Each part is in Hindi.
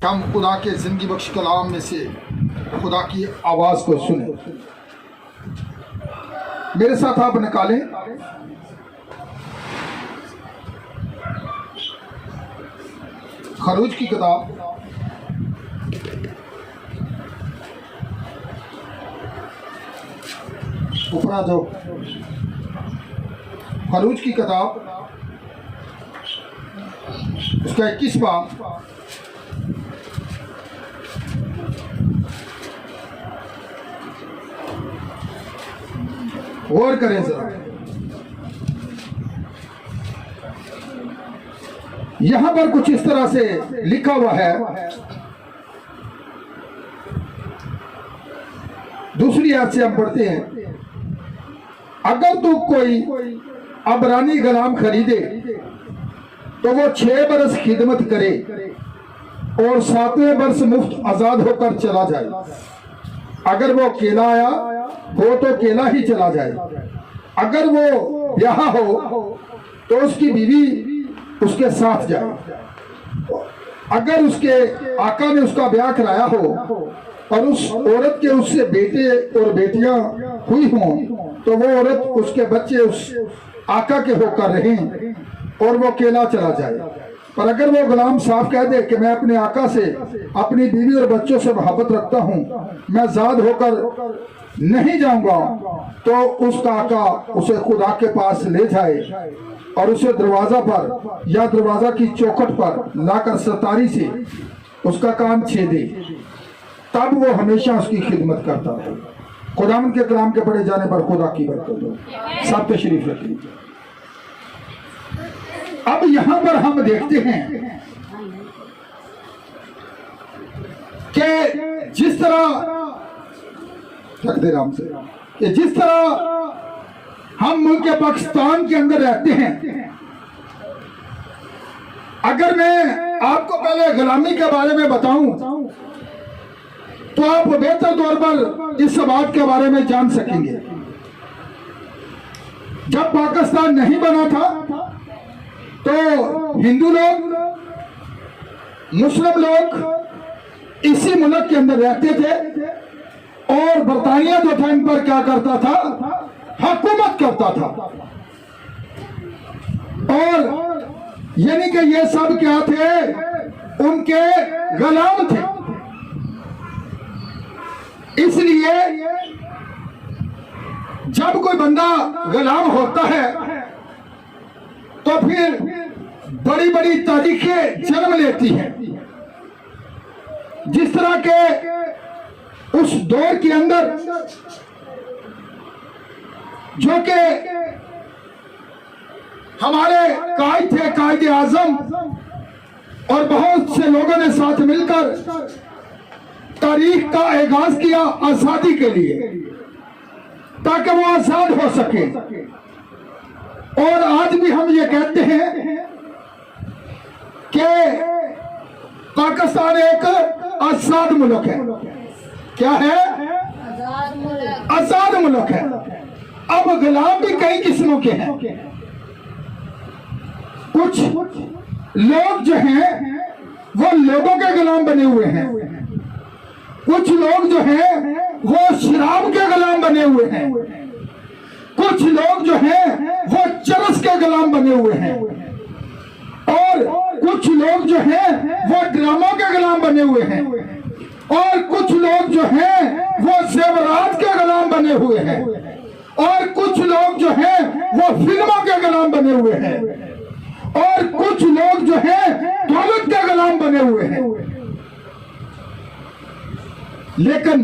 हम खुदा के जिंदगी बख्श कलाम में से खुदा की आवाज़ को सुने। मेरे साथ आप निकालें खरूज की किताब ऊपरा जो खरूज की किताब उसका 21 बाब गौर करें जरा। यहां पर कुछ इस तरह से लिखा हुआ है, दूसरी आयत से हम पढ़ते हैं, अगर तू कोई अबरानी गुलाम खरीदे तो वो 6 बरस खिदमत करे और 7वें वर्ष मुफ्त आजाद होकर चला जाए। अगर वो अकेला आया हो तो अकेला ही चला जाए। अगर वो ब्याह हो तो उसकी बीवी उसके साथ जाए। अगर उसके आका ने उसका ब्याह कराया हो और उस औरत के उससे बेटे और बेटियां हुई हों तो वो औरत उसके बच्चे उस आका के होकर रहें और वो अकेला चला जाए। पर अगर वो गुलाम साफ कह दे कि मैं अपने आका से अपनी बीवी और बच्चों से मोहब्बत रखता हूँ, मैं आजाद होकर नहीं जाऊंगा, तो उसका आका उसे खुदा के पास ले जाए और उसे दरवाजा पर या दरवाजा की चौखट पर लाकर सतारी से उसका कान छेदे, तब वो हमेशा उसकी खिदमत करता है। खुदावंद के कलाम के पढ़े जाने पर खुदा की बरकत हो। सब तशरीफ रखिए। अब यहां पर हम देखते हैं कि जिस तरह राम से कि जिस तरह हम मुल्क पाकिस्तान के अंदर रहते हैं, अगर मैं आपको पहले गुलामी के बारे में बताऊं तो आप बेहतर तौर पर इस बात के बारे में जान सकेंगे। जब पाकिस्तान नहीं बना था तो हिंदू लोग, मुस्लिम लोग इसी मुल्क के अंदर रहते थे और बरतानिया जो था इन पर क्या करता था, हुकूमत करता था। और यानी कि ये सब क्या थे, उनके गुलाम थे। इसलिए जब कोई बंदा गुलाम होता है तो फिर बड़ी बड़ी तारीखें जन्म लेती हैं। जिस तरह के उस दौर के अंदर जो कि हमारे कायद थे, कायद आजम, और बहुत से लोगों ने साथ मिलकर तारीख का आगाज किया आजादी के लिए ताकि वो आजाद हो सके। और आज भी हम ये कहते हैं कि पाकिस्तान एक आजाद मुल्क है। क्या है? आजाद मुल्क है। अब गुलाम भी कई किस्मों के हैं। कुछ लोग जो हैं वो लोगों के गुलाम बने हुए हैं, कुछ लोग जो हैं वो शराब के गुलाम बने हुए हैं, कुछ लोग जो हैं वो चरस के गुलाम बने हुए हैं, और कुछ लोग जो हैं वो ड्रामों के गुलाम बने हुए हैं, और कुछ लोग जो हैं वो जेवरात के गुलाम बने हुए हैं, और कुछ लोग जो हैं वो फिल्मों के गुलाम बने हुए हैं, और कुछ लोग जो हैं दौलत के गुलाम बने हुए हैं। लेकिन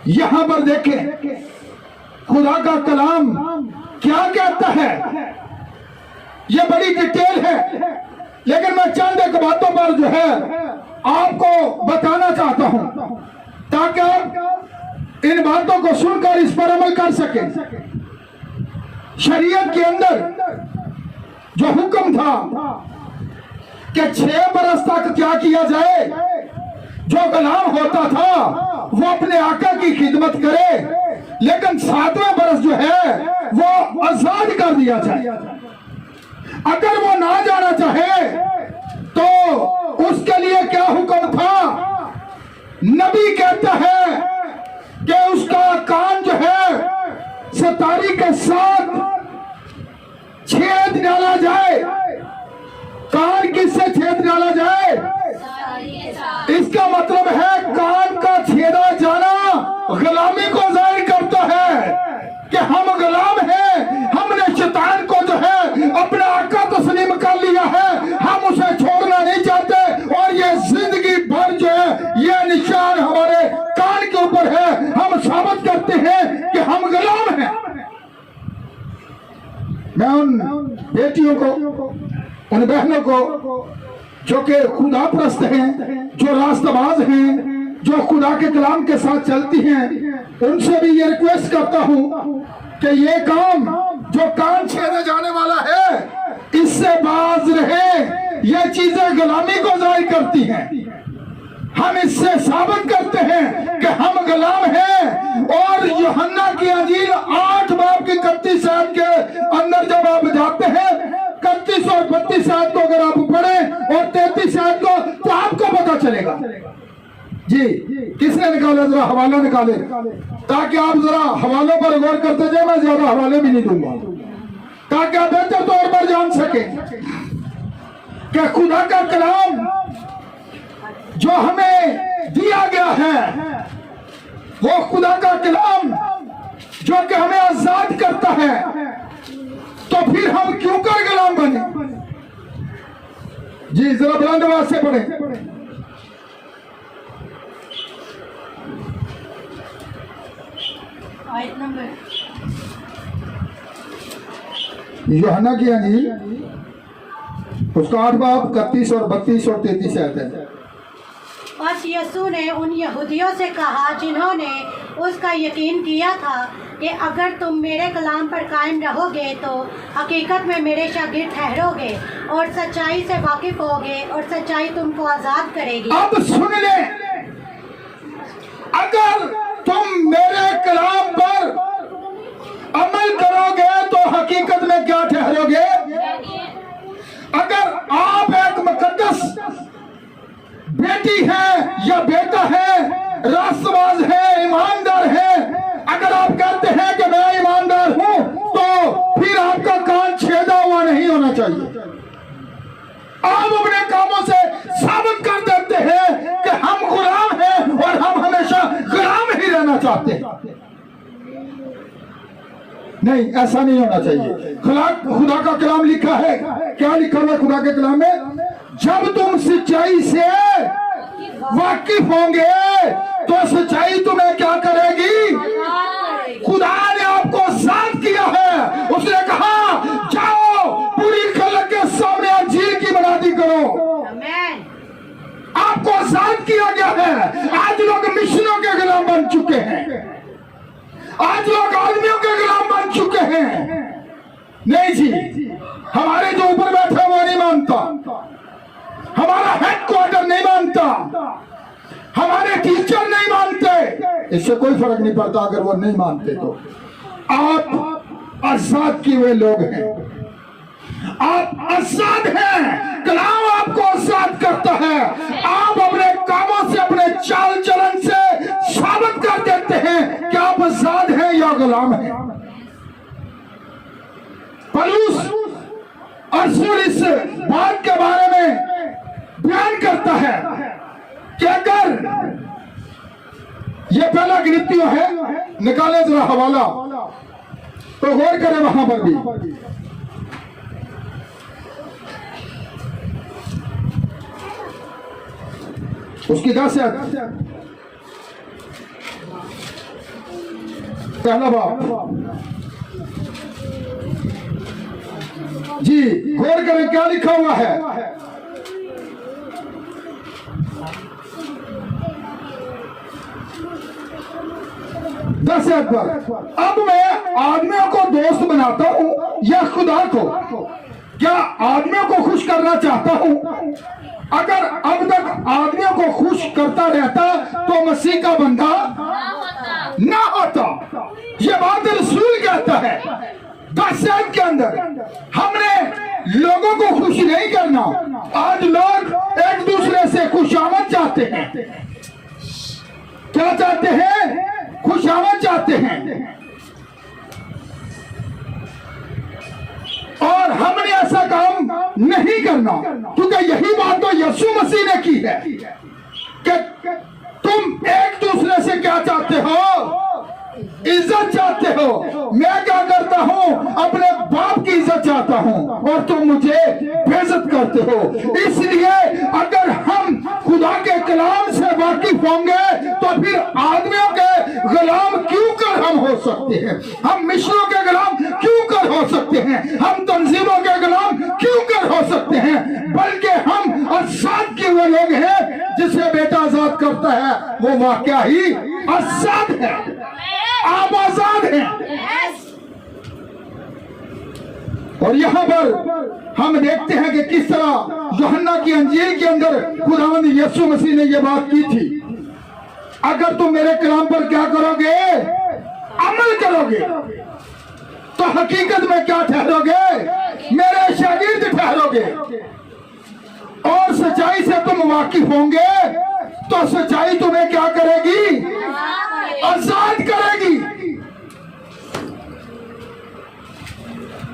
यहां पर देखें खुदा का कलाम क्या कहता है। यह बड़ी डिटेल है, लेकिन मैं चंद एक बातों पर जो है आपको बताना चाहता हूं ताकि आप इन बातों को सुनकर इस पर अमल कर सकें। शरीयत के अंदर जो हुक्म था कि 6 बरस तक क्या किया जाए, जो गुलाम होता था वो अपने आका की खिदमत करे, लेकिन 7वें बरस जो है वो आजाद कर दिया जाए। अगर वो ना जाना चाहे तो उसके लिए क्या हुक्म था? नबी कहता है कि उसका कान जो है सतारी के साथ छेद डाला जाए। कान किससे छेद डाला जाए? इसका मतलब है कान का छेदा जाना गुलामी को जाहिर करता है कि हम गुलाम हैं। हमने शैतान को जो है अपना आका तस्लीम कर लिया है, हम उसे छोड़ना नहीं चाहते। और ये जिंदगी भर जो है ये निशान हमारे कान के ऊपर है। हम साबित करते हैं कि हम गुलाम हैं। मैं उन बेटियों को, उन बहनों को जो कि खुदा परस्त हैं, जो रास्तबाज हैं, जो खुदा के कलाम के साथ चलती हैं, उनसे भी ये रिक्वेस्ट करता हूं कि ये काम जो कान छेदे जाने वाला है इससे बाज रहे। ये चीजें गुलामी को जाहिर करती हैं। हम इससे साबित करते हैं कि हम गुलाम हैं। और यूहन्ना की अंजील 8 बाब की 31 आयत के अंदर जब आप जाते हैं, 31 और 32 आयत को अगर आप पढ़ें और 33 आयत को, तो आपको पता चलेगा। जी, किसने निकाला? जरा हवाला निकाले ताकि आप जरा हवालों पर गौर करते जाए। मैं ज्यादा हवाले भी नहीं दूंगा ताकि आप बेहतर तौर पर जान सके कि खुदा का कलाम जो हमें दिया गया है वो खुदा का कलाम जो कि हमें आजाद करता है। तो फिर हम क्यों कर गुलाम बने? जी, जरा बुलंद आवाज से पढ़ें। आयत नंबर यूहन्ना की अंजील उसका 8 बाब 31 और 32 और 33 आयत है। बस यीशु ने उन यहूदियों से कहा जिन्होंने उसका यकीन किया था कि अगर तुम मेरे कलाम पर कायम रहोगे तो हकीकत में मेरे शागिर्द ठहरोगे और सच्चाई से वाकिफ होगे और सच्चाई तुमको आज़ाद करेगी। अब सुन ले, अगर तुम मेरे कलाम पर अमल करोगे तो हकीकत में क्या ठहरोगे? अगर आप एक मुकद्दस बेटी है या बेटा है, रास्तबाज है, ईमानदार है, अगर आप कहते हैं कि मैं ईमानदार हूं तो फिर आपका कान छेदा हुआ नहीं होना चाहिए। आप अपने कामों से साबित कर देते हैं कि हम गुलाम हैं और हम हमेशा गुलाम ही रहना चाहते हैं। नहीं, ऐसा नहीं होना चाहिए। खुदा का कलाम लिखा है, क्या लिखा हुआ है खुदा के कलाम में? जब तुम सच्चाई से वाकिफ होंगे तो सच्चाई तुम्हें क्या करेगी? खुदा ने आपको आजाद किया है। उसने कहा जाओ पूरी खलक के सामने अंजीर की मनादी करो। आपको आजाद किया गया है। आज लोग मिशनों के गुलाम बन चुके हैं, आज लोग आदमियों के गुलाम बन चुके हैं। नहीं जी, हमारे जो ऊपर बैठा वो नहीं मानता, हमारा हेडक्वार्टर नहीं मानता, हमारे टीचर नहीं मानते। इससे कोई फर्क नहीं पड़ता अगर वो नहीं मानते तो। आप आजाद किए हुए लोग हैं, आप आजाद हैं। कलाम आपको आजाद करता है। आप अपने कामों से, अपने चाल चलन से साबित कर देते हैं कि आप आजाद हैं या गुलाम हैं। पौलुस अर्जुन इस बात के बारे में बयान करता है कि अगर ये पहला गिनतियों है, निकाले जरा हवाला तो गौर करें वहां पर भी। उसकी 10 पहला बाब जी, गौर करें क्या लिखा हुआ है। दस पर अब मैं आदमियों को दोस्त बनाता हूं या खुदा को? क्या आदमियों को खुश करना चाहता हूं? अगर अब तक आदमियों को खुश करता रहता तो मसीह का बंदा ना होता। ये बात रसूल कहता है 10 के अंदर। हमने लोगों को खुश नहीं करना। आज लोग एक दूसरे से खुशामद चाहते हैं। क्या चाहते हैं? खुशामद चाहते हैं। और हमने ऐसा काम नहीं करना, क्योंकि यही बात तो यीशु मसीह ने की है कि तुम एक दूसरे से क्या चाहते हो? इज्जत चाहते हो। मैं क्या करता हूँ? अपने बाप की इज्जत चाहता हूँ और तुम मुझे बेइज्जत करते हो। इसलिए अगर हम खुदा के कलाम से वाकिफ होंगे तो फिर आदमियों के गुलाम क्यों कर हम हो सकते हैं? हम मिशनों के गुलाम क्यों कर हो सकते हैं? हम तंजीमों के गुलाम क्यों कर हो सकते हैं? बल्कि हम आजाद के वो लोग हैं जिसे बेटा आजाद करता है, वो वाकया ही आजाद है। आप आजाद हैं। और यहाँ पर हम देखते हैं कि किस तरह यूहन्ना की अंजील के अंदर खुदावंद यीशु मसीह ने यह बात की थी, अगर तुम मेरे कलाम पर क्या करोगे? अमल करोगे तो हकीकत में क्या ठहरोगे? मेरे शागिर्द ठहरोगे। और सच्चाई से तुम वाकिफ होंगे तो सच्चाई तुम्हें क्या करेगी? आजाद करेगी।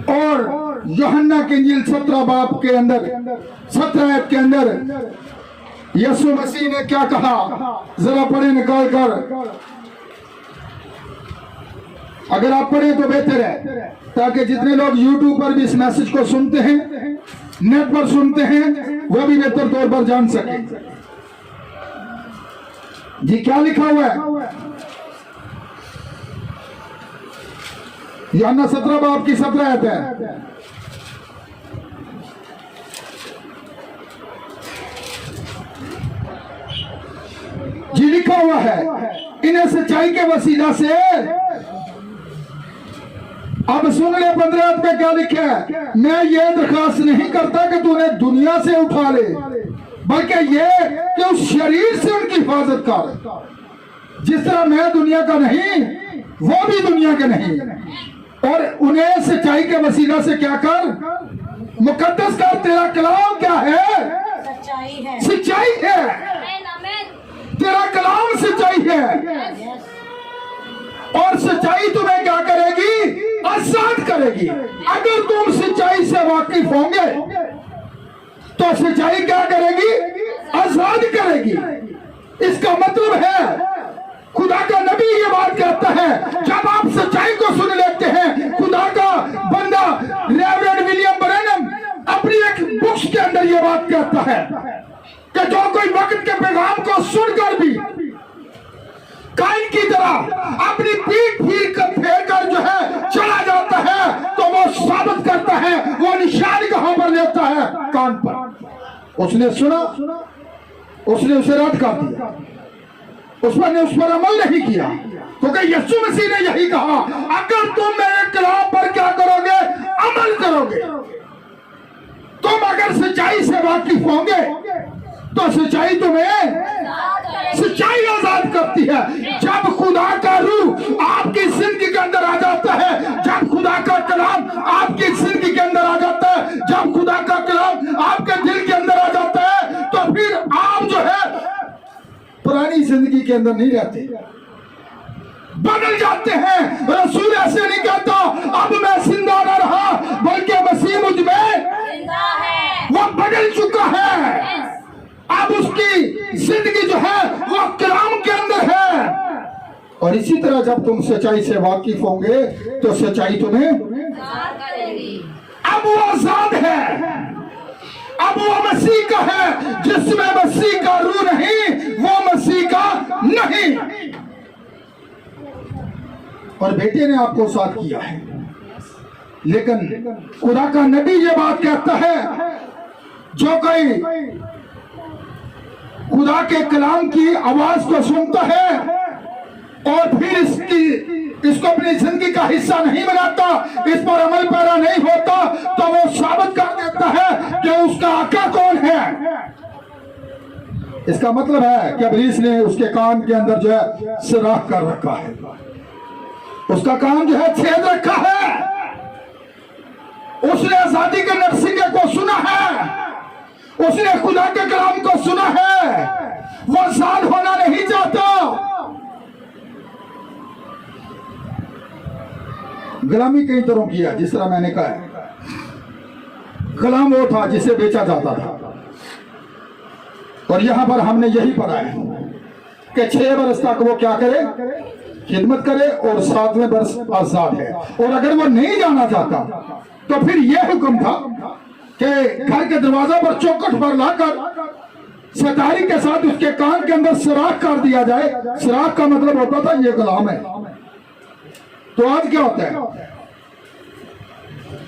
और यूहन्ना की इंजील 17 बाब के अंदर 17 आयत के अंदर यीशु मसीह ने क्या कहा? जरा पढ़े निकाल कर। अगर आप पढ़े तो बेहतर है, ताकि जितने लोग YouTube पर भी इस मैसेज को सुनते हैं, नेट पर सुनते हैं, वह भी बेहतर तौर पर जान सके। जी क्या लिखा हुआ है? यूहन्ना 17 बाब की 17 आयत है। जी लिखा हुआ है, इन्हें सच्चाई के वसीला से। अब सुन ले 15 आयत में क्या लिखा है? मैं ये दरखास्त नहीं करता कि तू उन्हें दुनिया से उठा ले, बल्कि ये कि उस शरीर से उनकी हिफाजत कर। जिस तरह मैं दुनिया का नहीं, वो भी दुनिया के नहीं। और उन्हें सच्चाई के वसीला से क्या कर? मुकद्दस कर। तेरा कलाम क्या है? सच्चाई है। सच्चाई है। तेरा कलाम सच्चाई है। और सच्चाई तुम्हें क्या करेगी? आजाद करेगी। अगर तुम सच्चाई से वाकिफ होंगे तो सच्चाई क्या करेगी? आजाद करेगी। इसका मतलब है, खुदा का नबी ये बात कहता है, जब आप सच्चाई को सुन लेते हैं, खुदा का बंदा रेवरेंड विलियम ब्रैनम अपनी एक बुक्स के अंदर ये बात कहता है कि जो कोई वक्त के पैगाम को सुनकर भी काइन की तरह अपनी पीठ फेर कर जो है चला जाता है, तो वो साबित करता है, वो निशान कहां पर लेता है? कान पर। उसने सुना, उसने उसे रद्द कर दिया, उस पर अमल नहीं किया, क्योंकि यीशु मसीह ने यही कहा, अगर तुम मेरे कलाम पर क्या करोगे? अमल करोगे। तुम अगर सच्चाई से वाकिफ होंगे तो सच्चाई तुम्हें सच्चाई आजाद करती है। जब खुदा का रूह आपकी जिंदगी के अंदर आ जाता है, जब खुदा का कलाम आपकी जिंदगी के अंदर आ जाता है, जब खुदा का कलाम आपके दिल के अंदर आ जाता है, तो फिर आप जो है पुरानी जिंदगी के अंदर नहीं रहते, बदल जाते हैं। रसूल ऐसे नहीं कहता अब मैं जिंदा न रहा, बल्कि मसीह मुझ में जिंदा है। वो बदल चुका है। अब उसकी जिंदगी जो है वो कलाम के अंदर है। और इसी तरह जब तुम सच्चाई से वाकिफ होंगे तो सच्चाई तुम्हें आजाद करेगी। अब वो आजाद है। अब वो मसीह का है। जिसमें मसीह का रूह नहीं, वो मसीह का नहीं। और बेटे ने आपको साथ किया है, लेकिन खुदा का नबी ये बात कहता है, जो कोई खुदा के कलाम की आवाज को सुनता है और फिर इसको अपनी जिंदगी का हिस्सा नहीं बनाता, इस पर अमल पैरा नहीं होता, तो वो साबित कर देता है कि उसका आका कौन है। इसका मतलब है कि इब्लीस ने उसके कान के अंदर जो है सुराख कर रखा है, उसका कान जो है छेद रखा है। उसने आजादी के नरसिंह को सुना है, उसने खुदा के कलाम को सुना है, वो आजाद होना नहीं चाहता। गुलामी कई तरह की है, जिस तरह मैंने कहा है, गुलाम वो था जिसे बेचा जाता था। और यहां पर हमने यही पढ़ा है कि 6 वर्ष तक वो क्या करे, खिदमत करे, और 7वें वर्ष आजाद है। और अगर वो नहीं जाना चाहता तो फिर यह हुक्म था कि घर के दरवाजा पर चौखट पर लाकर सतारी के साथ उसके कान के अंदर सुराख कर दिया जाए। सुराख का मतलब होता था ये गुलाम है। तो आज क्या होता है,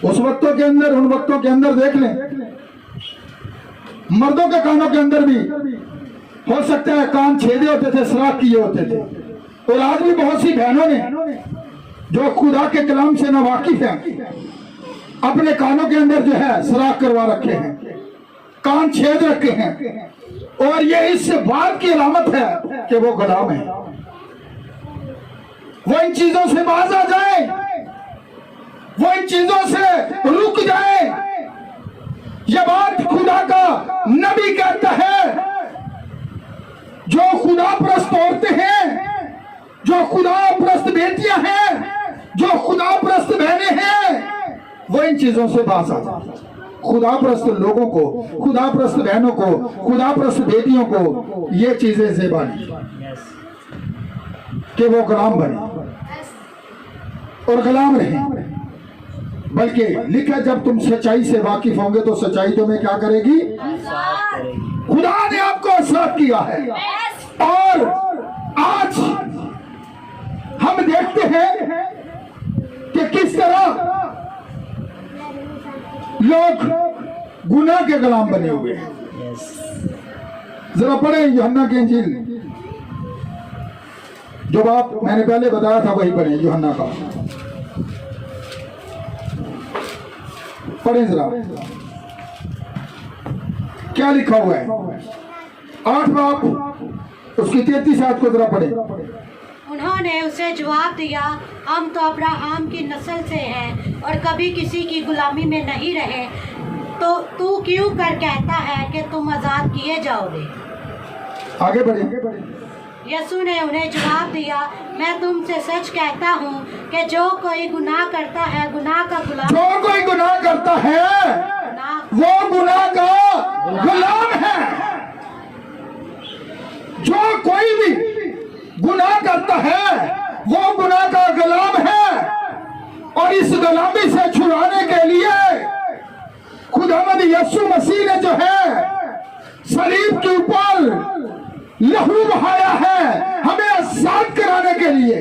उस वक्तों के अंदर, उन वक्तों के अंदर देख लें, मर्दों के कानों के अंदर भी हो सकता है कान छेदे होते थे, सुराख किए होते थे। और आज भी बहुत सी बहनों ने जो खुदा के कलाम से ना वाकिफ है, अपने कानों के अंदर जो है सुराख करवा रखे हैं, कान छेद रखे हैं। और ये इस बात की अलामत है कि वो गुलाम है। वो इन चीजों से बाज आ जाए, वो इन चीजों से रुक जाए। ये बात खुदा का नबी कहता है। जो खुदा प्रस्त औरतें हैं, जो खुदा प्रस्त बेटियां हैं, जो खुदा प्रस्त बहनें हैं, वो इन चीजों से बाज आ जाए। खुदा प्रस्त लोगों को, खुदा प्रस्त बहनों को, खुदा प्रस्त बेटियों को ये चीजें ज़ेबा नहीं कि वो गुलाम बने और गुलाम रहे। बल्कि लिखा, जब तुम सच्चाई से वाकिफ होंगे तो सच्चाई तुम्हें क्या करेगी, खुदा ने आपको आजाद किया है। और आज हम देखते हैं कि किस तरह लोग गुनाह के गुलाम बने हुए हैं। जरा पढ़े यूहन्ना की इंजील, जो बात मैंने पहले बताया था वही पढ़े, यूहन्ना का पढ़े जरा, क्या लिखा हुआ है। 8 बाप उसकी 33 आयत को जरा पढ़े। उन्होंने उसे जवाब दिया, हम तो अब्राहम की नस्ल से हैं और कभी किसी की गुलामी में नहीं रहे, तो तू क्यों कर कहता है कि तुम आजाद किए जाओगे। आगे बढ़े। यसू ने उन्हें जवाब दिया, मैं तुमसे सच कहता हूँ कि जो कोई गुनाह करता है, गुनाह का गुलाम, जो कोई गुनाह करता है वो गुनाह का गुलाम है। जो कोई भी गुनाह करता है वो गुनाह का गुलाम है। और इस गुलामी से छुड़ाने के लिए खुदावंद यीशु मसीह ने जो है सलीब के ऊपर लहू बहाया है, हमें आजाद कराने के लिए।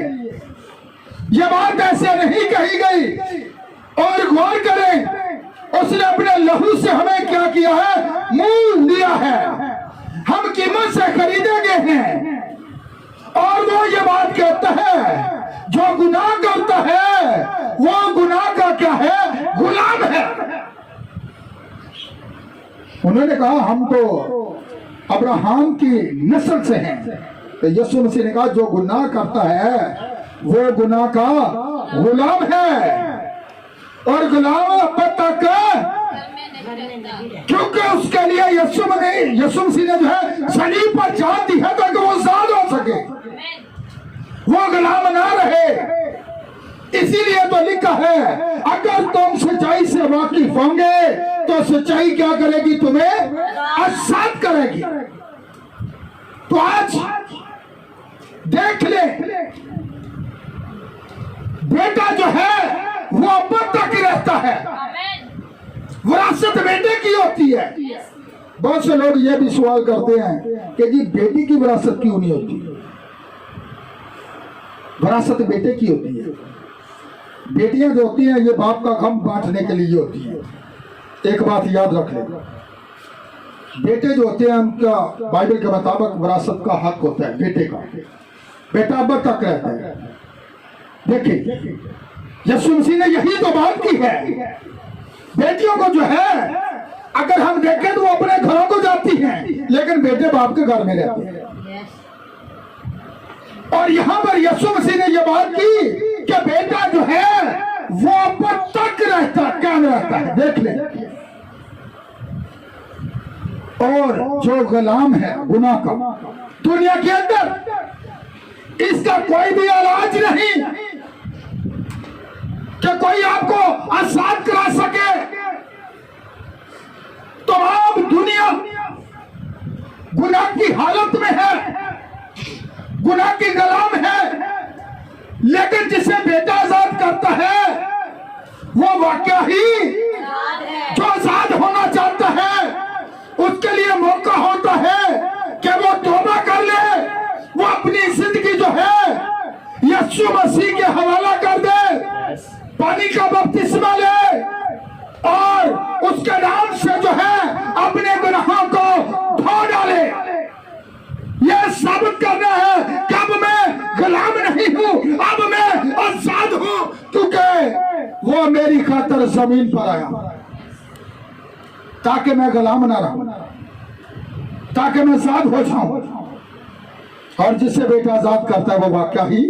यह बात ऐसे नहीं कही गई। और गौर करें, उसने अपने लहू से हमें क्या किया है, मूल दिया है। हम कीमत से खरीदे गए हैं। और वो ये बात कहता है, जो गुनाह करता है वो गुनाह का क्या है, गुलाम है। उन्होंने कहा हम तो अब्राहम की नस्ल से हैं। तो यीशु मसीह ने कहा जो गुनाह करता है वो गुनाह का गुलाम है। और गुलाम अब तक, क्योंकि उसके लिए यीशु मसीह ने जो है सलीब पर जान दी है ताकि वो आजाद हो सके, वो गुलाम ना रहे। इसीलिए तो लिखा है, अगर तुम सच्चाई से वाकिफ होंगे तो सच्चाई क्या करेगी, तुम्हें आजाद करेगी। तो आज देख ले, बेटा जो है वो अब तक रहता है, विरासत बेटे की होती है। बहुत से लोग ये भी सवाल करते हैं कि जी बेटी की विरासत क्यों नहीं होती। विरासत बेटे की होती है। बेटियां जो होती हैं ये बाप का गम बांटने के लिए होती है। एक बात याद रख ले, बेटे जो होते हैं उनका बाइबल के मुताबिक विरासत का हक होता है बेटे का। बेटा अब तक रहता है। देखिए यीशु मसीह ने यही तो बात की है। बेटियों को जो है अगर हम देखें तो वो अपने घरों को जाती हैं, लेकिन बेटे बाप के घर में रहते हैं। और यहां पर यीशु मसीह ने यह बात की कि बेटा जो है वो अब तक रहता, कायम रहता। जाता है, देख ले। और जो गुलाम है गुनाह का दुनिया के अंदर, इसका कोई भी इलाज नहीं कि कोई आपको आजाद करा सके। तो आप दुनिया गुनाह की हालत में है, गुनाह की गुलाम है, लेकिन जिसे बेटा आजाद करता है वो वाकया ही जो आजाद होना चाहता है उसके लिए मौका होता है कि वो तौबा कर ले, वो अपनी जिंदगी जो है यीशु मसीह के हवाला कर दे, पानी का बपतिस्मा ले और उसके नाम से जो है अपने गुनाहों को धो डाले। यह साबित करना है कि अब मैं गुलाम नहीं हूं, अब मैं आजाद हूं, क्योंकि वो मेरी खातिर जमीन पर आया ताकि मैं गुलाम ना रहूं, ताकि मैं आजाद हो जाऊं। और जिसे बेटा आजाद करता है वो वाकया ही।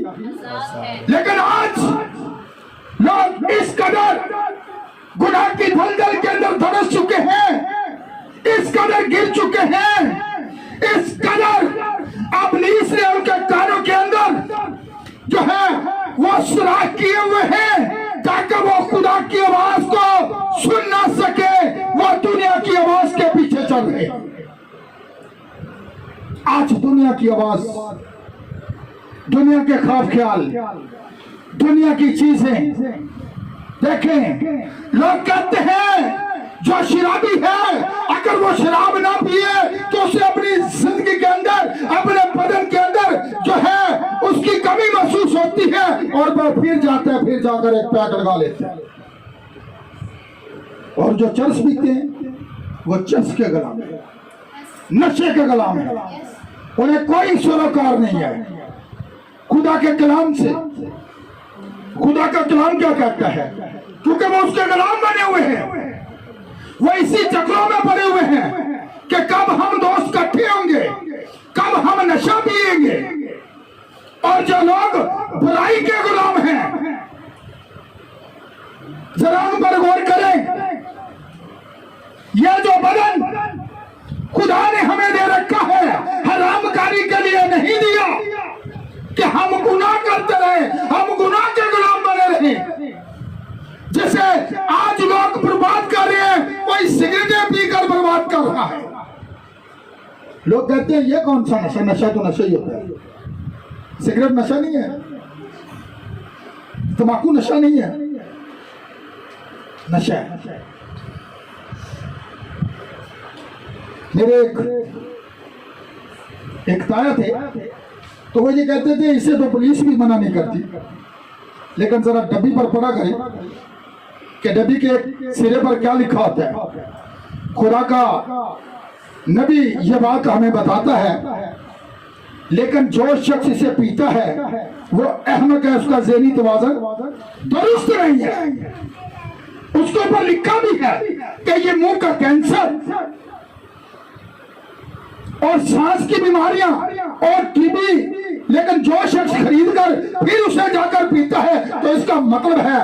लेकिन आज लोग इस कदर गुनाह की दलदल के अंदर धड़स चुके हैं, इस कदर गिर चुके हैं, इस कदर इब्लीस ने उनके कानों के अंदर जो है वो सुराख किए हुए हैं ताकि वो खुदा की आवाज को सुन ना सके, वो दुनिया की आवाज के पीछे चल रहे। आज दुनिया की आवाज, दुनिया के ख्वाब ख्याल, दुनिया की चीजें देखें। लोग कहते हैं जो शराबी है अगर वो शराब ना पिए तो उसे अपनी जिंदगी के अंदर, अपने बदन के अंदर जो है उसकी कमी महसूस होती है और वो फिर जाता है, फिर जाकर एक पैक लगा लेते हैं। और जो चर्च पीते हैं वो चर्च के गुलाम है, नशे के गुलाम है, उन्हें कोई सरोकार नहीं है खुदा के कलाम से। खुदा का कलाम क्या कहता है? क्योंकि वो उसके गुलाम बने हुए हैं, वो इसी चक्रों में पड़े हुए हैं कि कब हम दोस्त इकट्ठे होंगे, कब हम नशा पिएंगे। और जो लोग बुराई के गुलाम हैं जरा उन पर गौर करें। यह जो बदन खुदा ने हमें दे रखा है हरामकारी के लिए नहीं दिया कि हम गुनाह करते रहे, हम गुनाह के गुलाम बने रहे। जिसे आज लोग बर्बाद कर रहे हैं कोई सिगरेटें पीकर बर्बाद कर रहा है। लोग कहते हैं ये कौन सा नशा? नशा तो नशा ही होता है। सिगरेट नशा नहीं है, तंबाकू नशा नहीं है, नशा है। मेरे एक ताया थे तो वो ये कहते थे इसे तो पुलिस भी मना नहीं करती, लेकिन जरा डब्बी पर पढ़ा करें कि डब्बी के सिरे पर क्या लिखा होता है। खुदा का नबी ये बात हमें बताता है, लेकिन जो शख्स इसे पीता है वो अहमक है, उसका ज़हनी तवाज़ुन दुरुस्त नहीं है। उसके ऊपर लिखा भी है कि ये मुंह का कैंसर और सांस की बीमारियां और टीबी, लेकिन जो शख्स खरीद कर फिर उसे जाकर पीता है तो इसका मतलब है,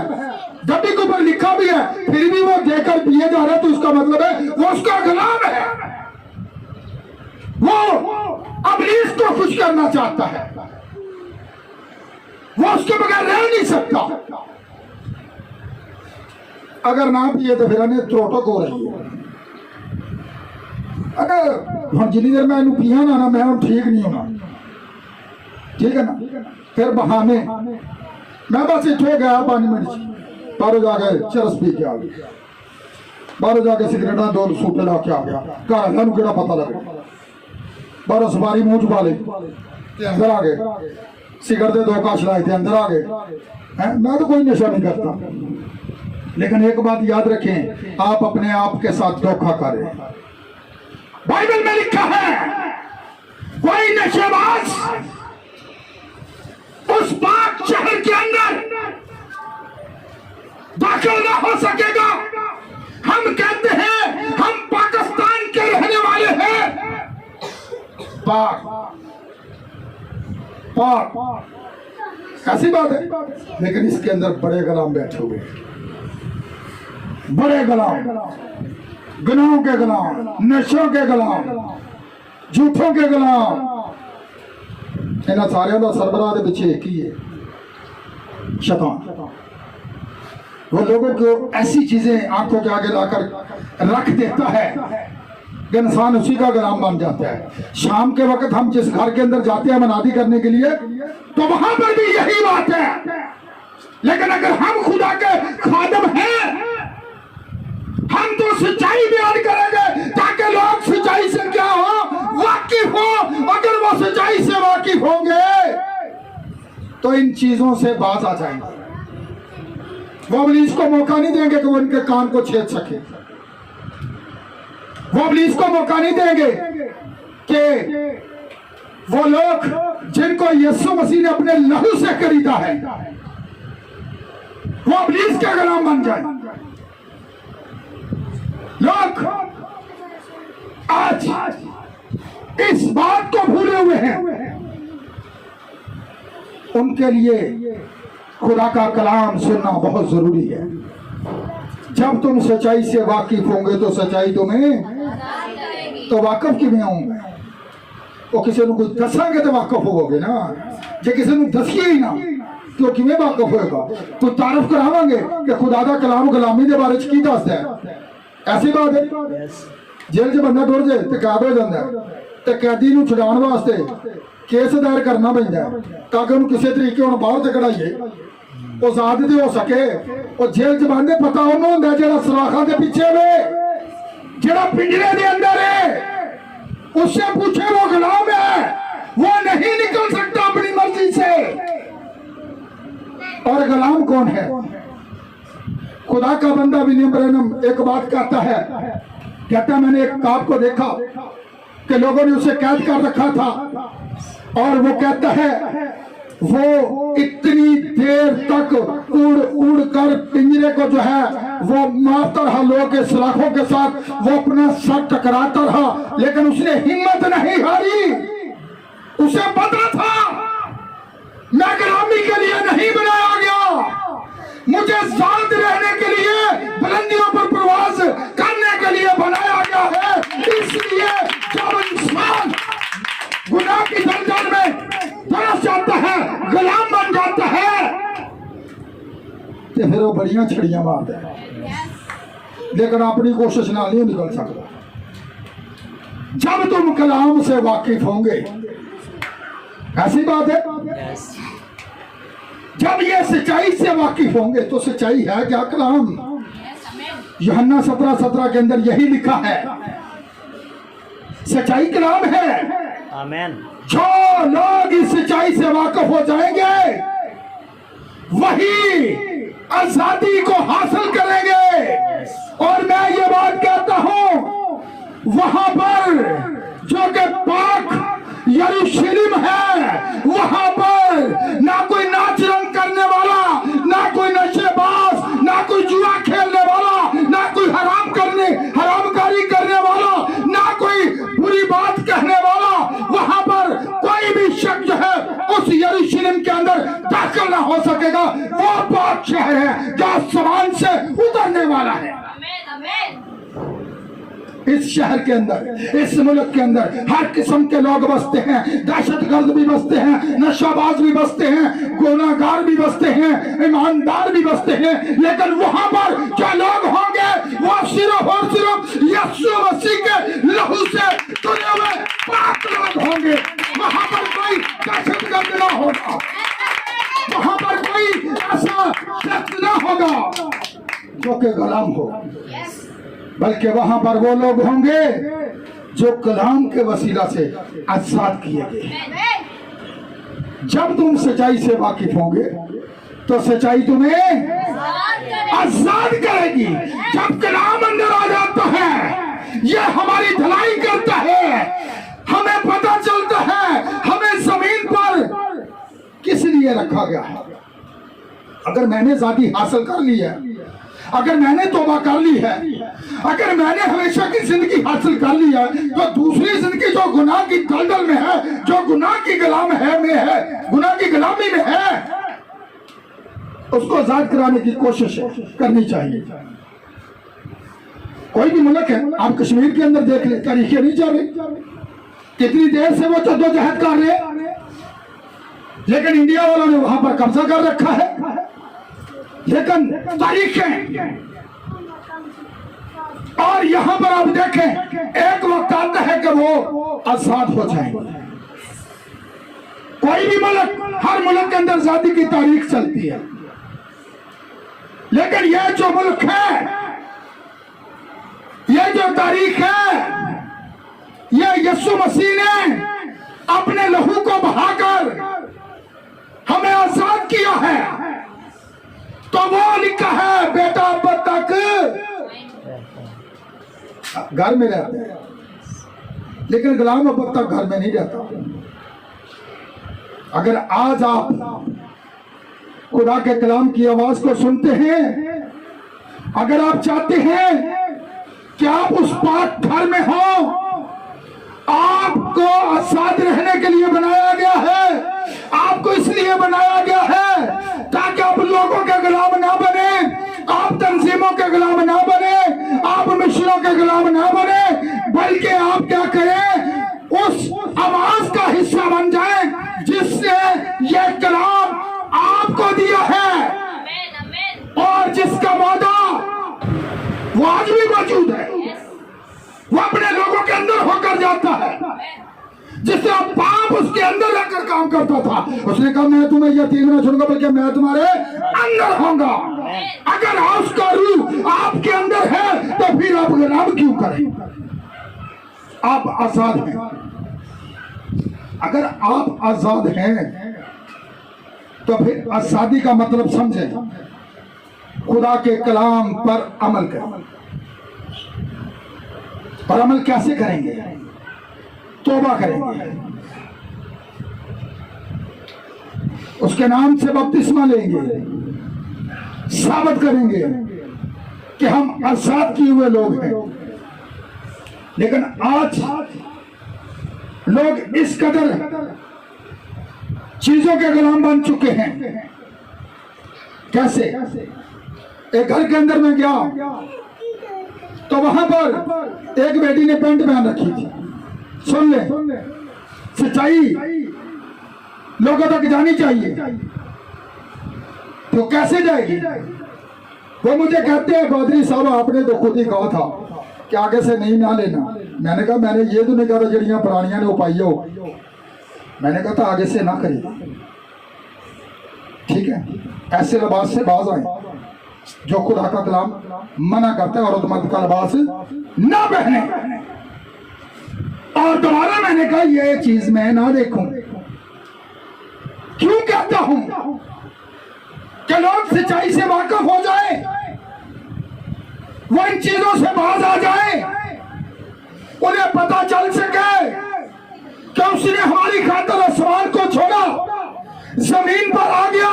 डब्बी के ऊपर लिखा भी है, फिर भी वो देकर पिए जा रहा है तो उसका मतलब है वो उसका गुलाम है, वो इब्लीस को खुश करना चाहता है, वो उसके बगैर रह नहीं सकता। अगर ना पिए तो फिर हमें त्रोटक हो रही है। अगर हम जितनी देर में इन्हें पिया ना मैं ठीक नहीं होना, ठीक है ना। फिर बहाने मैं बस इतने गया 5 मिनट बाहर जाके चरस पी के आ गया, बाहर जाके सिगरेटा 2 सूटे ला के आ गया। घर केड़ा पता लगे, बाहर सवारी मुंह छुपा ले अंदर आ गए, सिगरेट दे 2 काश लाए थे अंदर आ गए। मैं तो कोई नशा नहीं करता, लेकिन एक बात याद रखें, आप अपने आप के साथ धोखा कर रहे हैं। बाइबल में लिखा है कोई नशेबाज उस पाक शहर के अंदर दाखिल ना हो सकेगा। हम कहते हैं हम पाकिस्तान के रहने वाले हैं, पाक पाक ऐसी बात है, लेकिन इसके अंदर बड़े गुलाम बैठे हुए हैं। बड़े गुलाम, गुनाहों के गुलाम, नशों के गुलाम, झूठों के गुलाम, इन्होंने सारे का सरबराह के पीछे एक ही है, शैतान। वो लोगों को ऐसी चीजें आंखों के आगे लाकर रख देता है कि इंसान उसी का गुलाम बन जाता है। शाम के वक्त हम जिस घर के अंदर जाते हैं मनादी करने के लिए, तो वहां पर भी यही बात है। लेकिन अगर हम खुदा के खादम हैं, हम तो सच्चाई बयान करेंगे ताकि लोग सच्चाई से क्या हो, वाकिफ हो। अगर वो सच्चाई से वाकिफ होंगे तो इन चीजों से बाज आ जाएंगे। वो इब्लीस को मौका नहीं देंगे कि वो उनके कान को छेद सके। वो इब्लीस को मौका नहीं देंगे कि वो लोग जिनको यीशु मसीह ने अपने लहू से खरीदा है वो इब्लीस के गुलाम बन जाए। लोग आज इस बात को भूले हुए हैं। उनके लिए खुदा का कलाम सुनना बहुत जरूरी है। जब तुम सच्चाई से वाकिफ होंगे तो सच्चाई तुम्हें तो वाकिफ किमें होंगे। वो किसी को कुछ दसांगे तो वाकिफ होगे ना, जे किसी को दसिए ही ना तो किमें वाकिफ होएगा। तो तारीफ करावांगे कि खुदा दा कलाम गुलामी के बारे की दसदा है। ऐसी बात है जेल च बंदा टुर जाए तो कैद हो जाता है, तो कैदी को छुड़ाने वास्ते केस दायर करना पैंदा है ताकि उन्हें किसी तरीके हम बाहर से कढ़ाइए, आजाद तो हो सके। और जेल च बंदे पता उन्होंने होंगे जो सलाखा के पीछे में जो पिंजरे के अंदर है, उससे पूछे वो गुलाम है, वो नहीं निकल सकता अपनी मर्जी से। और गुलाम कौन है? खुदा का बंदा विलियम ब्रैनम एक बात कहता है, मैंने एक काब को देखा कि लोगों ने उसे कैद कर रखा था और वो कहता है वो इतनी देर तक उड़ उड़ कर पिंजरे को जो है वो मारता रहा, लोगों के सलाखों के साथ वो अपना सर टकराता रहा, लेकिन उसने हिम्मत नहीं हारी। उसे पता था मैं गुलामी के लिए नहीं बनाया गया, मुझे साथ रहने के लिए बुलंदियों पर प्रवास करने के लिए बनाया गया है। इसलिए जब इंसान गुनाह की दलदल में तरस जाता है, गुलाम बन जाता है, तो फिर वो बड़ियां छड़ियां मारता है, लेकिन अपनी कोशिश ना नहीं निकल सकता। जब तुम कलाम से वाकिफ होंगे, ऐसी बात है, जब ये सच्चाई से वाकिफ होंगे तो सच्चाई है क्या? कलाम। यूहन्ना 17:17 के अंदर यही लिखा है, सच्चाई कलाम है। आमीन। जो लोग इस सच्चाई से वाकिफ हो जाएंगे वही आजादी को हासिल करेंगे। और मैं ये बात कहता हूं, वहां पर जो कि पाक यरूशलेम है, वहां पर ना कोई नाच रंग करने वाला, ना कोई नशेबाज, ना कोई जुआ खेलने वाला, ना कोई हरामकारी करने वाला, ना कोई बुरी बात कहने वाला, वहां पर कोई भी शख्स जो है उस यरूशलेम के अंदर दाखिल ना हो सकेगा। वो पाक शहर है जो आसमान से उतरने वाला है। इस शहर के अंदर, इस मुल्क के अंदर हर किस्म के लोग बसते हैं, दहशतगर्द भी बसते हैं, नशाबाज भी बसते हैं, गुनाहगार भी बसते हैं, ईमानदार भी बसते हैं, लेकिन वहां पर जो लोग होंगे वो सिर्फ और सिर्फ यीशु मसीह के लहू से चुने हुए पाक लोग होंगे। वहां पर कोई दहशतगर्द ना होगा, वहां पर कोई ऐसा शख्स ना होगा जो कि गुलाम हो, बल्कि वहां पर वो लोग होंगे जो कलाम के वसीला से आजाद किए गए। जब तुम सच्चाई से वाकिफ होंगे तो सच्चाई तुम्हें आजाद करेगी। जब कलाम अंदर आ जाता है, यह हमारी धलाई करता है, हमें पता चलता है हमें जमीन पर किस लिए रखा गया है। अगर मैंने आजादी हासिल कर ली है, अगर मैंने तौबा कर ली है, अगर मैंने हमेशा की जिंदगी हासिल कर ली है, तो दूसरी जिंदगी जो गुनाह की दलदल में है, जो गुनाह की गुलाम है में है, गुनाह की गुलामी में है, उसको आजाद कराने की कोशिश करनी चाहिए। कोई भी मुल्क है, आप कश्मीर के अंदर देख ले, तारीखें नहीं चल रही, कितनी देर से वो जद्दोजहद कर रहे हैं, लेकिन इंडिया वालों ने वहां पर कब्जा कर रखा है। लेकिन तारीखें, और यहां पर आप देखें एक वक्त आता है कि वो आजाद हो जाएंगे। कोई भी मुल्क, हर मुल्क के अंदर आजादी की तारीख चलती है, लेकिन यह जो मुल्क है, यह जो तारीख है, यह यीशु मसीह ने अपने लहू को बहाकर हमें आजाद किया है। तो वो लिखा है बेटा अब तक घर में रहते हैं, लेकिन गुलाम अब तक घर में नहीं रहता। अगर आज आप खुदा के कलाम की आवाज को सुनते हैं, अगर आप चाहते हैं कि आप उस पाक घर में हो, आपको आजाद रहने के लिए बनाया गया है। आपको इसलिए बनाया गया है ताकि आप लोगों के गुलाम ना बने, आप तंजीमों के गुलाम ना बने, आप मिशनों के गुलाम ना बने, बल्कि आप क्या करें, उस आवाज का हिस्सा बन जाए जिसने ये कलाम आपको दिया है और जिसका वादा वो आज भी मौजूद है। वो अपने लोगों के अंदर होकर जाता है, जिससे पाप उसके अंदर रहकर काम करता था। उसने कहा मैं तुम्हें यतीम न छोड़ूंगा, बल्कि मैं तुम्हारे अंदर होऊंगा। अगर उसका रूह आपके अंदर है तो फिर आप गुलाम क्यों करें? आप आजाद हैं। अगर आप आजाद हैं तो फिर आजादी का मतलब समझें, खुदा के कलाम पर अमल करें। और अमल कैसे करेंगे? तौबा करेंगे, उसके नाम से बपतिस्मा लेंगे, साबित करेंगे कि हम आजाद किए हुए लोग हैं। लेकिन आज लोग इस कदर चीजों के गुलाम बन चुके हैं। कैसे? एक घर के अंदर में गया तो वहां पर एक बेटी ने पैंट पहन रखी थी। सुन ले, सच्चाई लोगों तक जानी चाहिए। तो कैसे जाएगी? वो मुझे कहते हैं पादरी साहब आपने तो खुद ही कहा था कि आगे से नहीं ना लेना। मैंने कहा मैंने ये तो नहीं कहा था जड़ियां पुरानियां ने उपाई हो, मैंने कहा था आगे से ना खरीद। ठीक है, ऐसे लिबास से बाज आए जो खुदा का कलाम मना करता है, और मर्द का लिबास ना पहने। और दोबारा मैंने कहा ये चीज मैं ना देखूं। क्यों कहता हूं कि लोग सच्चाई से वाकिफ हो जाए, वो इन चीजों से बाज आ जाए, उन्हें पता चल सके कि उसने हमारी खातिर आसमान को छोड़ा, जमीन पर आ गया।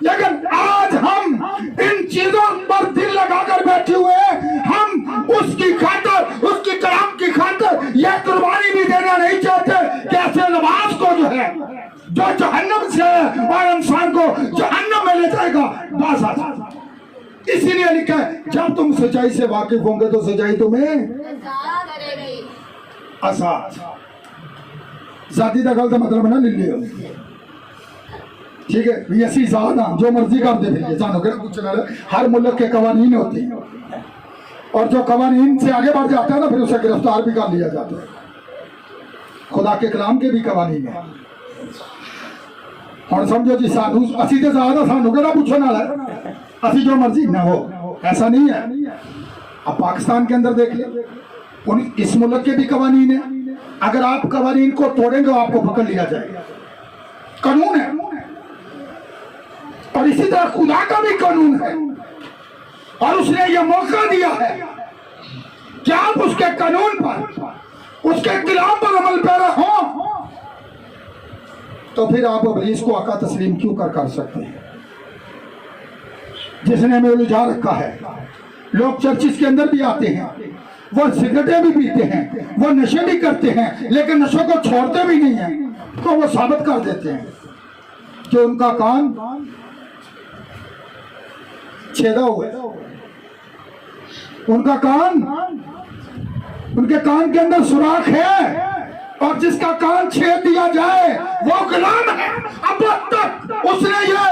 लेकिन आज हम इन चीजों पर दिल लगाकर बैठे हुए हैं। हम उसकी खातिर, उसकी कलाम की खातिर यह कुर्बानी भी देना नहीं चाहते कि ऐसे लिबास को जो है, जो जहन्नम से है और इंसान को जहन्नम में ले जाएगा, बस आ। इसीलिए लिखा है जब तुम सच्चाई से वाकिफ होंगे तो सच्चाई तुम्हें आजाद। जाती का गलत मतलब ना ले लियो, ठीक है? भी ऐसी जात हाँ जो मर्जी करते फिर सानू के कुछ हर मुल्क के कवानीन होते हैं, और जो कवानीन से आगे बढ़ जाता है ना फिर उसे गिरफ्तार भी कर लिया जाता है। खुदा के कलाम के भी कवानीन है। और समझो जी सानू असी तो ज्यादा सानू केड़ा पूछने वाला है, असी जो मर्जी ना हो, ऐसा नहीं है। अब पाकिस्तान के अंदर देख ले, उन इस मुल्क के भी कवानीन है। अगर आप कवानीन को तोड़ेंगे तो आपको पकड़ लिया जाएगा, कानून है। और इसी तरह खुदा का भी कानून है, और उसने यह मौका दिया है कि आप उसके कानून पर, उसके खिलाफ पर अमल पैरा हो। तो फिर आप इब्लीस को आका तस्लीम क्यों कर सकते हैं, जिसने हमें उलझा रखा है। लोग चर्चिस के अंदर भी आते हैं, वो सिगरेटें भी पीते हैं, वो नशे भी करते हैं, लेकिन नशों को छोड़ते भी नहीं हैं। तो वो साबित कर देते हैं कि उनका कान छेदा हुआ है। उनका कान, उनके कान के अंदर सुराख है, और जिसका कान छेद दिया जाए वो गुलाम है। अब तक उसने ये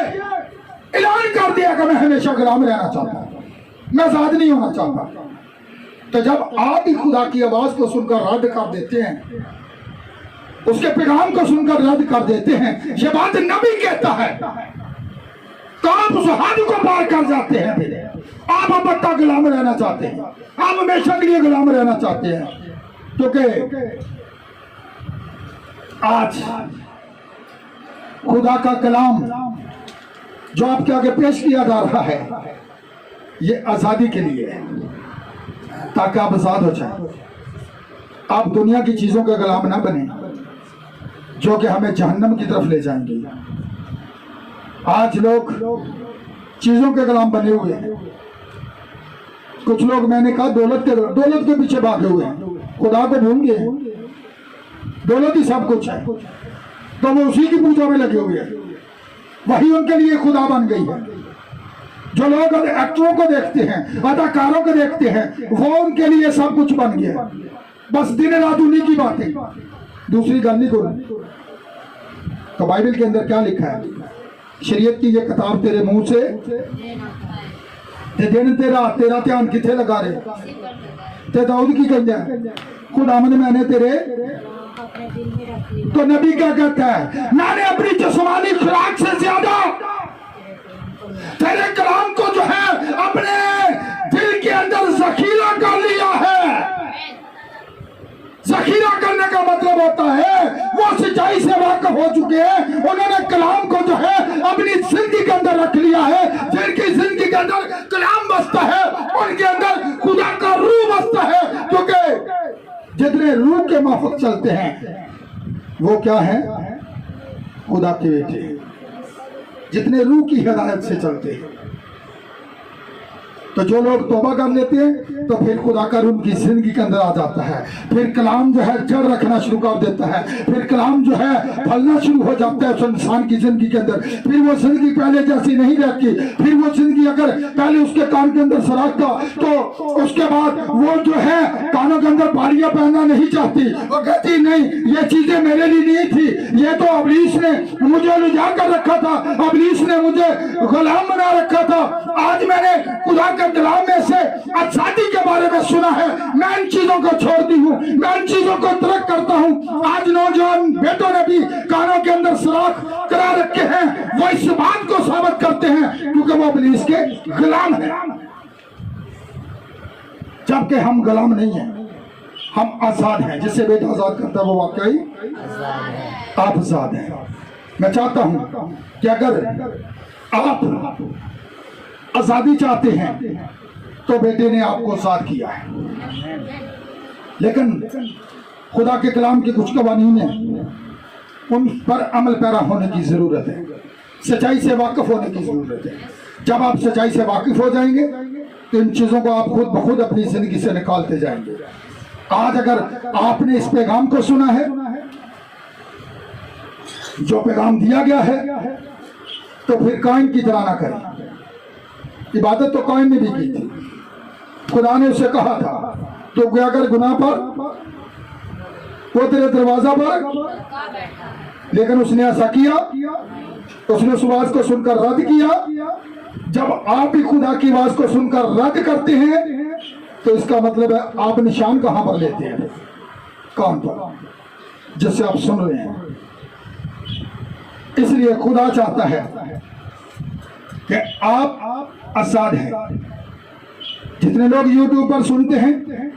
ऐलान कर दिया कि मैं हमेशा गुलाम रहना चाहता हूं, मैं आजाद नहीं होना चाहता। तो जब आप ही खुदा की आवाज को सुनकर रद्द कर देते हैं, उसके पैगाम को सुनकर रद्द कर देते हैं, ये बात नबी कहता है, तो आप उस हद को पार कर जाते हैं। फिर आप अब तक गुलाम रहना चाहते हैं, आप हमेशा के लिए गुलाम रहना चाहते हैं, क्योंकि आज खुदा का कलाम जो आपके आगे पेश किया जा रहा है, ये आजादी के लिए है, ताकि आप आजाद हो जाए। आप दुनिया की चीजों के गुलाम ना बने जो कि हमें जहन्नम की तरफ ले जाएंगे। आज लोग चीजों के गुलाम बने हुए हैं। कुछ लोग, मैंने कहा, दौलत के पीछे भागे हुए हैं, खुदा को भूल गए। दौलत ही सब कुछ है, तो वो उसी की पूजा में लगे हुए हैं, वही उनके लिए खुदा बन गई है। जो लोग एक्टरों को देखते हैं, अदाकारों को देखते हैं, वो उनके लिए सब कुछ बन गया। बस दिन रात उन्हीं की बातें, दूसरी गल नहीं कोई। तो बाइबल के अंदर क्या लिखा है? शरीयत की ये किताब तेरे मुंह से ते दिन तेरा ध्यान किथे लगा रहे ते दाऊद की कहता है, खुदावंद मैंने तेरे, तो नबी क्या कहता है? मैंने अपनी जिस्मानी खुराक से ज्यादा तेरे कलाम को जो है अपने दिल के अंदर जखीरा कर लिया है। जखीरा करने का मतलब होता है वो सच्चाई से वाकिफ हो चुके हैं, उन्होंने कलाम को जो है अपनी जिंदगी के अंदर रख लिया है। जिनकी जिंदगी के अंदर कलाम बसता है, उनके अंदर खुदा का रूह बसता है, क्योंकि जितने रूह के माफक चलते हैं वो क्या है? खुदा के बेटे। जितने रूह की हिदायत से चलते हैं, तो जो लोग तौबा कर लेते हैं तो फिर खुदा का रूह की जिंदगी के अंदर आ जाता है। फिर कलाम जो है जड़ रखना शुरू कर देता है, फिर कलाम जो है फलना शुरू हो जाता है उस इंसान की जिंदगी के अंदर। फिर वो जिंदगी पहले जैसी नहीं रहती। फिर वो जिंदगी, अगर पहले उसके कान के अंदर सराख था, तो उसके बाद वो जो है कानों के अंदर बालियां पहनना नहीं चाहती। वो कहती नहीं, ये चीजें मेरे लिए नहीं थी, ये तो अबलीस ने मुझे लुझा कर रखा था, अबलीस ने मुझे गुलाम बना रखा था। आज मैंने खुदा कलाम में से आजादी के बारे में सुना है, मैं इन चीजों को छोड़ती हूँ, मैं इन चीजों को तर्क करता हूँ। आज नौजवान बेटों ने भी कानों के अंदर सुराख करा रखे हैं, वो इस बात को साबित करते हैं क्योंकि वो इब्लीस के गुलाम है, जबकि हम गुलाम नहीं हैं, हम आजाद हैं। जिससे बेटा आजाद करता है वो वाकई आप आजाद हैं। मैं चाहता हूं कि अगर आप आजादी चाहते हैं तो बेटे ने आपको आजाद किया है, लेकिन खुदा के कलाम की कुछ कवानीन है, उन पर अमल पैरा होने की जरूरत है, सच्चाई से वाकिफ होने की जरूरत है। जब आप सच्चाई से वाकिफ हो जाएंगे तो इन चीजों को आप खुद ब खुद अपनी जिंदगी से निकालते जाएंगे। आज अगर आपने इस पैगाम को सुना है, जो पैगाम दिया गया है, तो फिर काइन की तरह ना करें। इबादत तो काइन ने भी की थी, खुदा ने उसे कहा था तो अगर गुनाह पर वो तेरे दरवाजा पर, लेकिन उसने ऐसा किया, उसने उस आवाज को सुनकर रद्द किया। जब आप भी खुदा की आवाज को सुनकर रद्द करते हैं तो इसका मतलब है आप निशान कहां पर लेते हैं? कान पर, जिससे आप सुन रहे हैं। इसलिए खुदा चाहता है कि आप आजाद हैं। जितने लोग यूट्यूब पर सुनते हैं,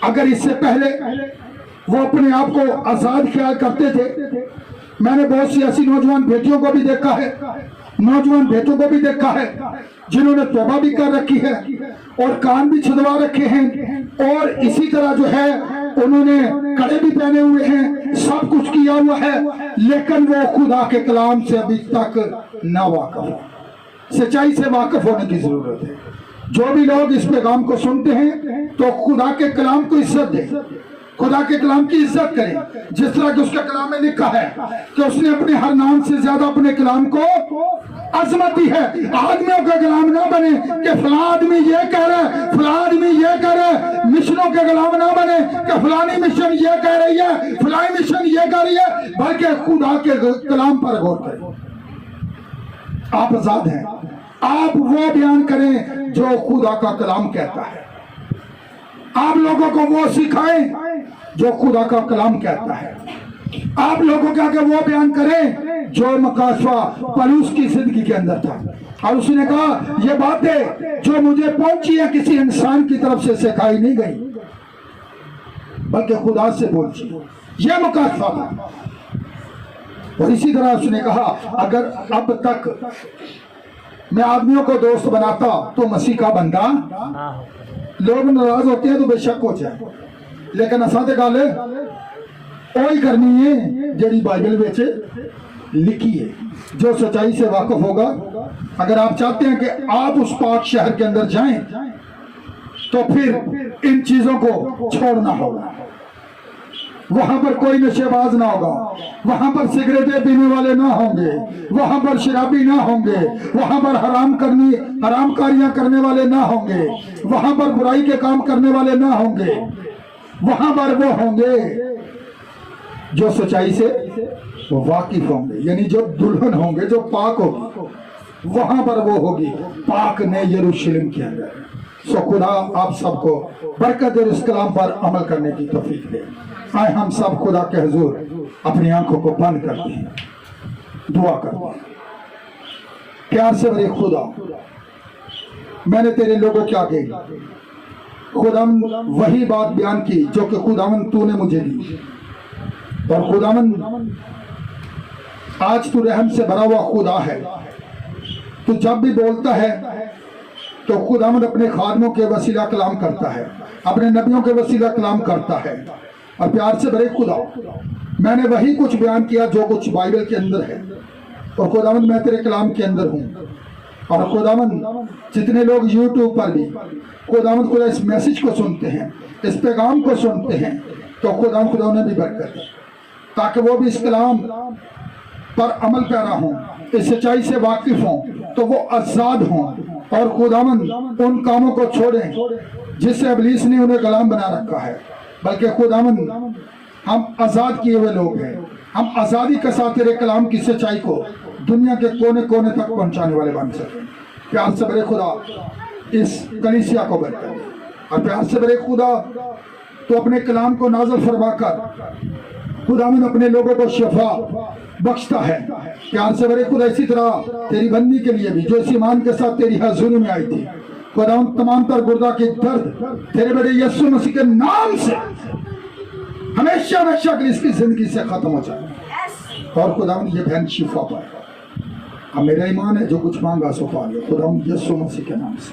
अगर इससे पहले वो अपने आप को आजाद ख्याल करते थे, मैंने बहुत सी ऐसी नौजवान बेटियों को भी देखा है, नौजवान बेटों को भी देखा है जिन्होंने तौबा भी कर रखी है और कान भी छिदवा रखे हैं, और इसी तरह जो है उन्होंने कड़े भी पहने हुए हैं, सब कुछ किया हुआ है, लेकिन वो खुदा के कलाम से अभी तक ना वाकिफ। सच्चाई से वाकिफ होने की जरूरत है। जो भी लोग इस पैगाम को सुनते हैं तो खुदा के कलाम को इज्जत दें, खुदा के कलाम की इज्जत करें, जिस तरह कि उसके कलाम में लिखा है कि उसने अपने हर नाम से ज्यादा अपने कलाम को अजमत ही है। आदमियों का गुलाम ना बने कि फला आदमी ये कह रहा है, फला आदमी ये कह रहा है। मिशनों के गुलाम ना बने कि फलानी मिशन ये कह रही है, फलानी मिशन ये कह रही है, बल्कि खुदा के कलाम पर गौर करें। आप आजाद हैं, आप वो बयान करें जो खुदा का कलाम कहता है। आप लोगों को वो सिखाएं जो खुदा का कलाम कहता है। आप लोगों के आगे वो बयान करें जो मकाशवा पलूस की जिंदगी के अंदर था। और उसने कहा ये बातें जो मुझे पहुंची है किसी इंसान की तरफ से सिखाई नहीं गई, बल्कि खुदा से पहुंची। ये मकाशवा था। और इसी तरह उसने कहा अगर अब तक मैं आदमियों को दोस्त बनाता तो मसीह का बंदा। लोग नाराज होते हैं तो बेशक हो जाए, लेकिन असा तो गल वही करनी है जड़ी बाइबल में लिखी है। जो सच्चाई से वाकिफ होगा, अगर आप चाहते हैं कि आप उस पाक शहर के अंदर जाएं तो फिर इन चीजों को छोड़ना होगा। वहां पर कोई नशेबाज ना होगा, वहां पर सिगरेटें पीने वाले ना होंगे, वहां पर शराबी ना होंगे, वहां पर हरामकारियां करने वाले ना होंगे, वहां पर बुराई के काम करने वाले ना होंगे। वहां पर वो होंगे जो सच्चाई से वाकिफ होंगे, यानी जो दुल्हन होंगे, जो पाक होगी। वहां पर वो होगी पाक ने यरूशलेम के अंदर। सो खुदा आप सबको बरकत और इस कलाम पर अमल करने की तौफीक दे। आए हम सब खुदा के हुजूर अपनी आंखों को बंद करते हैं, दुआ करते हैं। प्यार से बड़े खुदा, मैंने तेरे लोगों के आगे खुदावन वही बात बयान की जो कि खुदावन तूने मुझे दी। और खुदावन आज तू रहम से भरा हुआ खुदा है। तू जब भी बोलता है तो खुदावन अपने खादमों के वसीला कलाम करता है, अपने नबियों के वसीला कलाम करता है। और प्यार से भरे खुदा, मैंने वही कुछ बयान किया जो कुछ बाइबल के अंदर है। और खुदावन मैं तेरे कलाम के अंदर हूँ। और खुदावन जितने लोग यूट्यूब पर भी खुदावन खुदा इस मैसेज को सुनते हैं, इस पैगाम को सुनते हैं, तो खुदावन खुदा उन्हें भी बरकत दे, ताकि वो भी इस कलाम पर अमल पैरा हों, इस सच्चाई से वाकिफ हों, तो वो आजाद हों। और खुदावन उन कामों को छोड़ें जिससे इब्लीस ने उन्हें गुलाम बना रखा है, बल्कि खुदावन हम आजाद किए हुए लोग हैं। हम आजादी के साथ तेरे कलाम की सच्चाई को दुनिया के कोने कोने तक पहुंचाने वाले बन सके। प्यार से बड़े खुदा इस कलीसिया को बरकत दे। और प्यार से बड़े खुदा तो अपने कलाम को नाज़िल फरमाकर खुदावन अपने लोगों को शिफा बख्शता है। प्यार से बड़े खुदा इसी तरह तेरी बंदी के लिए भी जो इस ईमान के साथ तेरी हजूरी में आई थी, खुदावन तमाम तर गुर्दा की दर्द तेरे बड़े यीशु मसीह के नाम से हमेशा हमेशा के इसकी जिंदगी से खत्म हो जाए। और खुदावन ये बहन शिफा पाए। अब मेरा ईमान है जो कुछ मांगा सो पा लिया खुदावन यीशु मसीह के नाम से।